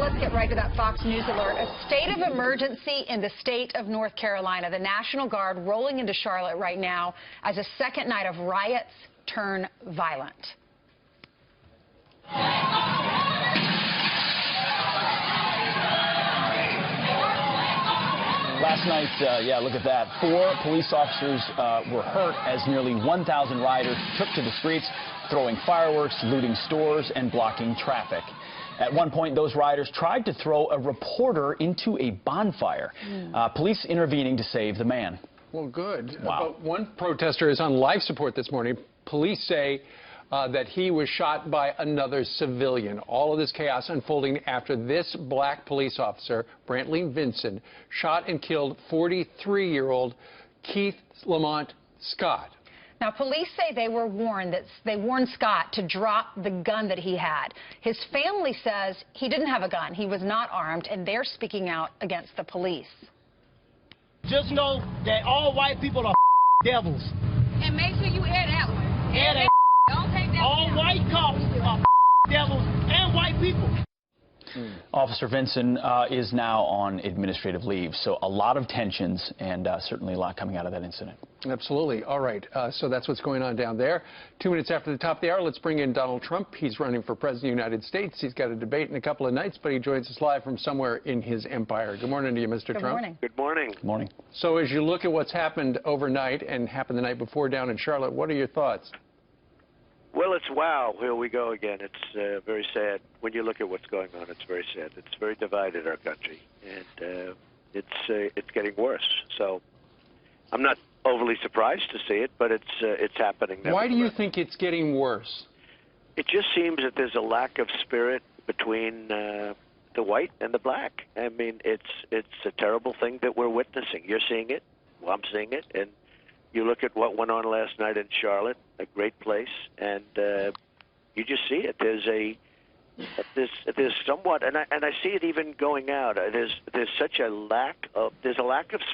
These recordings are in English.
let's get right to that Fox News alert. A state of emergency in the state of North Carolina. The National Guard rolling into Charlotte right now as a second night of riots turn violent. Last night, yeah, look at that. 4 police officers were hurt as nearly 1,000 rioters took to the streets, throwing fireworks, looting stores, and blocking traffic. At one point, those rioters tried to throw a reporter into a bonfire. Police intervening to save the man. Well, good. Wow. But one protester is on life support this morning. Police say that he was shot by another civilian. All of this chaos unfolding after this black police officer, Brantley Vincent, shot and killed 43-year-old Keith Lamont Scott. Now, police say they warned Scott to drop the gun that he had. His family says he didn't have a gun. He was not armed, and they're speaking out against the police. Just know that all white people are devils. And make sure you air that one. Air that. Don't take that. All white cops are devils and white people. Officer Vincent is now on administrative leave, so a lot of tensions and certainly a lot coming out of that incident. Absolutely. All right. So that's what's going on down there. 2 minutes after the top of the hour, let's bring in Donald Trump. He's running for president of the United States. He's got a debate in a couple of nights, but he joins us live from somewhere in his empire. Good morning to you, Mr. Trump. Good morning. Good morning. Good morning. So as you look at what's happened overnight and happened the night before down in Charlotte, what are your thoughts? Well, it's wow. Here we go again. It's very sad. When you look at what's going on, it's very sad. It's very divided, our country, and it's getting worse. So I'm not overly surprised to see it, but it's happening. Why do you think it's getting worse? It just seems that there's a lack of spirit between the white and the black. I mean, it's a terrible thing that we're witnessing. You're seeing it. Well, I'm seeing it, and you look at what went on last night in Charlotte, a great place, and you just see it. There's somewhat, and I see it even going out. There's such a lack of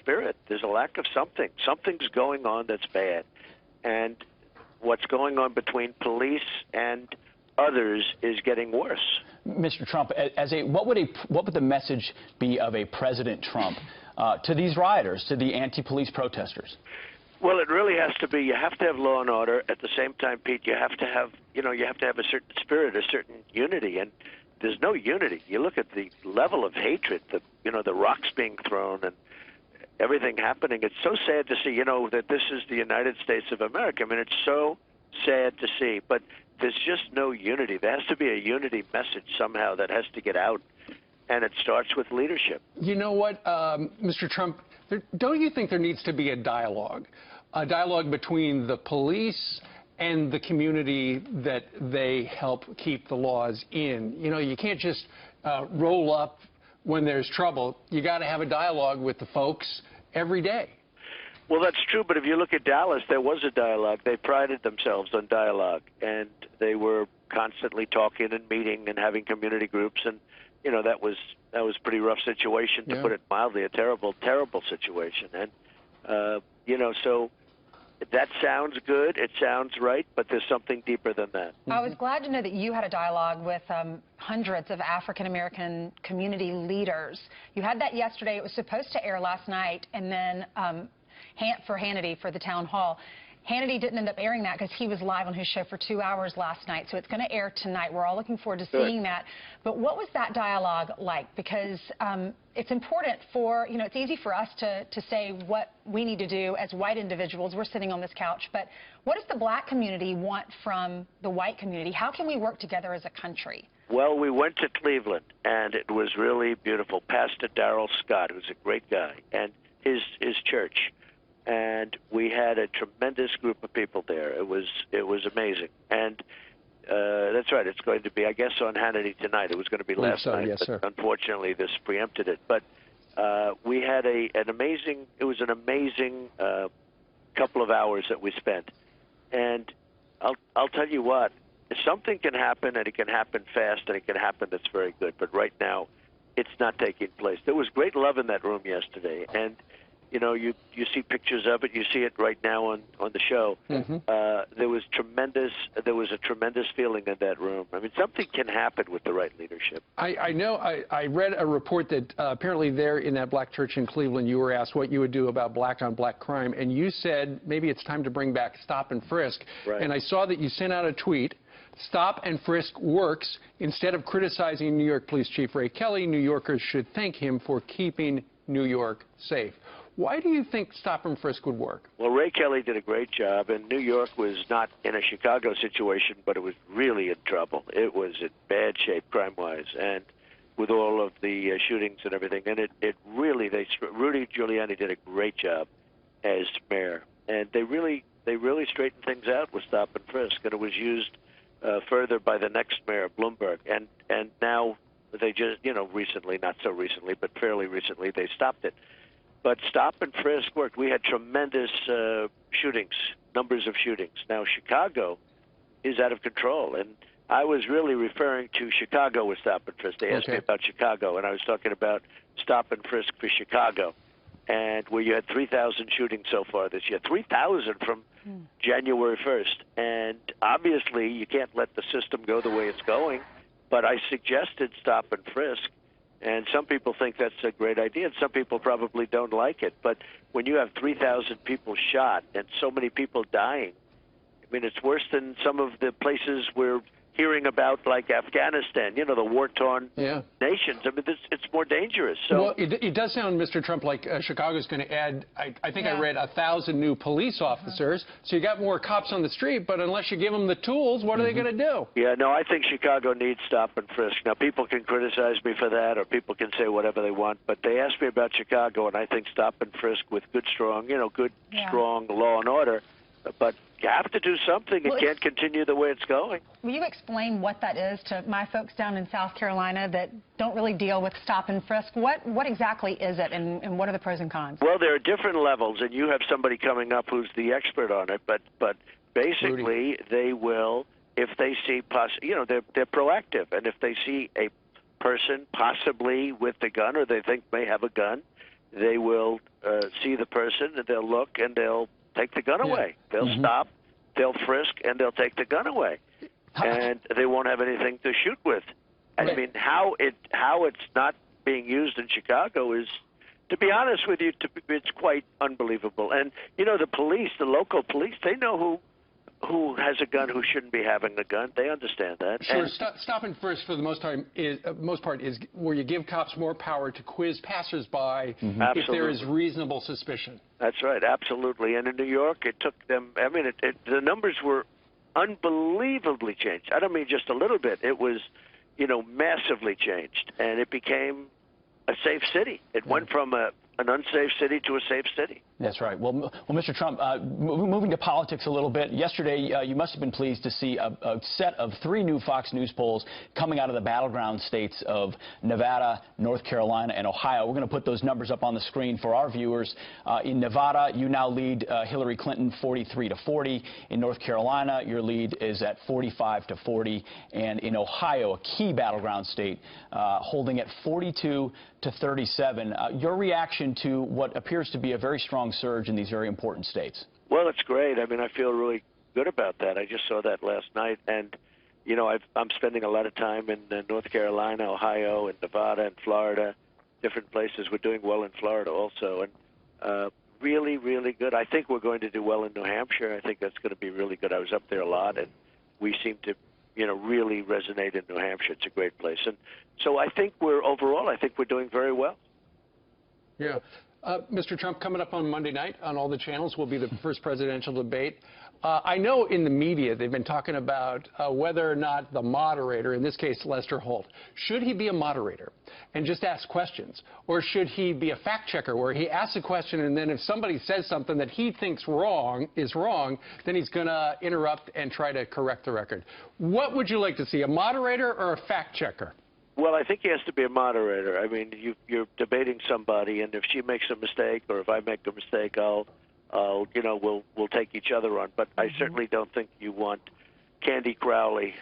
spirit. There's a lack of something. Something's going on that's bad, and what's going on between police and others is getting worse. Mr. Trump, what would the message be of a President Trump to these rioters, to the anti-police protesters? Well, it really has to be. You have to have law and order. At the same time, Pete, you have to have a certain spirit, a certain unity, and there's no unity. You look at the level of hatred, the rocks being thrown and everything happening. It's so sad to see, that this is the United States of America. I mean, it's so sad to see, but there's just no unity. There has to be a unity message somehow that has to get out, and it starts with leadership. You know what, Mr. Trump, don't you think there needs to be a dialogue between the police and the community that they help keep the laws in? You can't just roll up when there's trouble. You got to have a dialogue with the folks every day. Well, that's true, but if you look at Dallas, there was a dialogue. They prided themselves on dialogue, and they were constantly talking and meeting and having community groups, and that was a pretty rough situation, to put it mildly, a terrible, terrible situation. And, so that sounds good, it sounds right, but there's something deeper than that. I was glad to know that you had a dialogue with hundreds of African-American community leaders. You had that yesterday. It was supposed to air last night, and then for Hannity for the town hall. Hannity didn't end up airing that because he was live on his show for 2 hours last night, so it's going to air tonight. We're all looking forward to seeing that. But what was that dialogue like? Because it's important for, it's easy for us to say what we need to do as white individuals. We're sitting on this couch. But what does the black community want from the white community? How can we work together as a country? Well, we went to Cleveland, and it was really beautiful. Pastor Darrell Scott, who's a great guy, and his church. And we had a tremendous group of people there. It was amazing. And that's right. It's going to be, I guess, on Hannity tonight. It was going to be last night. Yes, sir. Unfortunately, this preempted it. But we had an amazing couple of hours that we spent. And I'll tell you what, if something can happen, and it can happen fast, and it can happen, that's very good. But right now, it's not taking place. There was great love in that room yesterday, and you know, you see pictures of it. You see it right now on the show. There was a tremendous feeling in that room. I mean, something can happen with the right leadership. I know. I read a report that apparently there in that black church in Cleveland, you were asked what you would do about black-on-black crime, and you said maybe it's time to bring back stop and frisk. Right. And I saw that you sent out a tweet. Stop and frisk works. Instead of criticizing New York Police Chief Ray Kelly, New Yorkers should thank him for keeping New York safe. Why do you think stop and frisk would work? Well, Ray Kelly did a great job, and New York was not in a Chicago situation, but it was really in trouble. It was in bad shape crime-wise, and with all of the shootings and everything. And it really, Rudy Giuliani did a great job as mayor, and they really straightened things out with stop and frisk, and it was used further by the next mayor, Bloomberg, and now they just, you know, recently, not so recently, but fairly recently, they stopped it. But stop and frisk worked. We had tremendous shootings, numbers of shootings. Now Chicago is out of control, and I was really referring to Chicago with stop and frisk. They asked me about Chicago, and I was talking about stop and frisk for Chicago, and where you had 3,000 shootings so far this year, 3,000 from January 1st. And obviously, you can't let the system go the way it's going, but I suggested stop and frisk. And some people think that's a great idea, and some people probably don't like it. But when you have 3,000 people shot and so many people dying, I mean, it's worse than some of the places we're hearing about, like Afghanistan, you know, the war-torn nations. I mean, it's more dangerous. So, well, it does sound, Mr. Trump, like Chicago's going to add, I think I read 1,000 new police officers. So you got more cops on the street, but unless you give them the tools, what are they going to do? Yeah, no, I think Chicago needs stop and frisk. Now, people can criticize me for that, or people can say whatever they want, but they asked me about Chicago, and I think stop and frisk with good, strong, strong law and order. But you have to do something. It can't continue the way it's going. Will you explain what that is to my folks down in South Carolina that don't really deal with stop and frisk? What exactly is it, and what are the pros and cons? Well, there are different levels, and you have somebody coming up who's the expert on it. But basically, they will, if they see, they're proactive, and if they see a person possibly with a gun, or they think may have a gun, they will see the person, and they'll look, and they'll take the gun away. They'll stop, they'll frisk, and they'll take the gun away, and they won't have anything to shoot with. I mean, how it's not being used in Chicago is, to be honest with you, it's quite unbelievable. And you know, the police, the local police, they know who has a gun, who shouldn't be having a gun. They understand that. Sure. Stop and frisk for the most part is where you give cops more power to quiz passersby if there is reasonable suspicion. That's right, absolutely. And in New York, it took them, I mean, the numbers were unbelievably changed. I don't mean just a little bit. It was, you know, massively changed. And it became a safe city. It went from an unsafe city to a safe city. That's right. Well, Mr. Trump, moving to politics a little bit, yesterday you must have been pleased to see a set of 3 new Fox News polls coming out of the battleground states of Nevada, North Carolina, and Ohio. We're going to put those numbers up on the screen for our viewers. In Nevada, you now lead Hillary Clinton 43-40. In North Carolina, your lead is at 45-40. And in Ohio, a key battleground state, holding at 42-37. Your reaction to what appears to be a very strong surge in these very important states? Well, it's great. I mean, I feel really good about that. I just saw that last night, and you know, I'm spending a lot of time in North Carolina, Ohio, and Nevada, and Florida, different places. We're doing well in Florida also, and really, really good. I think we're going to do well in New Hampshire. I think that's going to be really good. I was up there a lot, and we seem to, you know, really resonate in New Hampshire. It's a great place, and so I think overall, I think we're doing very well. Yeah. Mr. Trump, coming up on Monday night on all the channels will be the first presidential debate. I know in the media they've been talking about whether or not the moderator, in this case Lester Holt, should he be a moderator and just ask questions, or should he be a fact checker where he asks a question and then if somebody says something that he thinks is wrong, then he's going to interrupt and try to correct the record. What would you like to see, a moderator or a fact checker? Well, I think he has to be a moderator. I mean, you're debating somebody, and if she makes a mistake or if I make a mistake, you know, we'll take each other on. But I certainly don't think you want Candy Crowley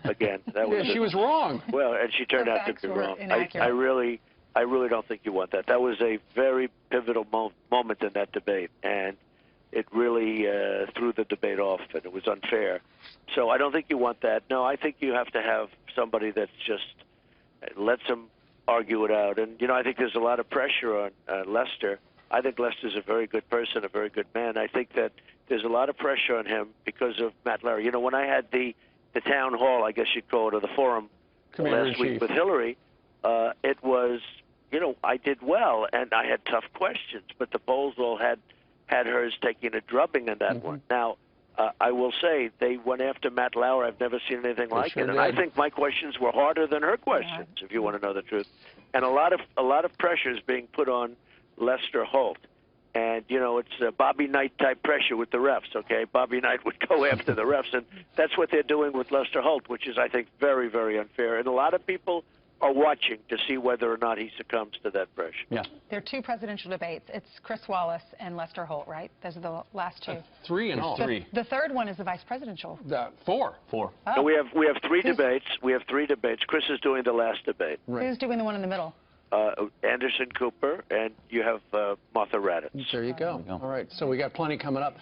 again. She was wrong. Well, and she turned out to be wrong. I I really don't think you want that. That was a very pivotal moment in that debate, and it really threw the debate off, and it was unfair. So I don't think you want that. No, I think you have to have somebody that's just lets them argue it out. And, you know, I think there's a lot of pressure on Lester. I think Lester's a very good person, a very good man. I think that there's a lot of pressure on him because of Matt Lauer. You know, when I had the town hall, I guess you'd call it, or the forum last week with Hillary, it was, you know, I did well, and I had tough questions, but the polls all had hers taking a drubbing in that one. Now, I will say they went after Matt Lauer. I've never seen anything like it, and I think my questions were harder than her questions, if you want to know the truth. And a lot of pressure is being put on Lester Holt. And, you know, it's a Bobby Knight type pressure with the refs, okay? Bobby Knight would go after the refs, and that's what they're doing with Lester Holt, which is, I think, very, very unfair. And a lot of people are watching to see whether or not he succumbs to that pressure. Yeah. There are two presidential debates. It's Chris Wallace and Lester Holt, right? Those are the last two. Three in all. The third one is the vice presidential. Four. Oh. So we have three debates. We have three debates. Chris is doing the last debate. Right. Who's doing the one in the middle? Anderson Cooper, and you have Martha Raddatz. There you go. All right, so we got plenty coming up.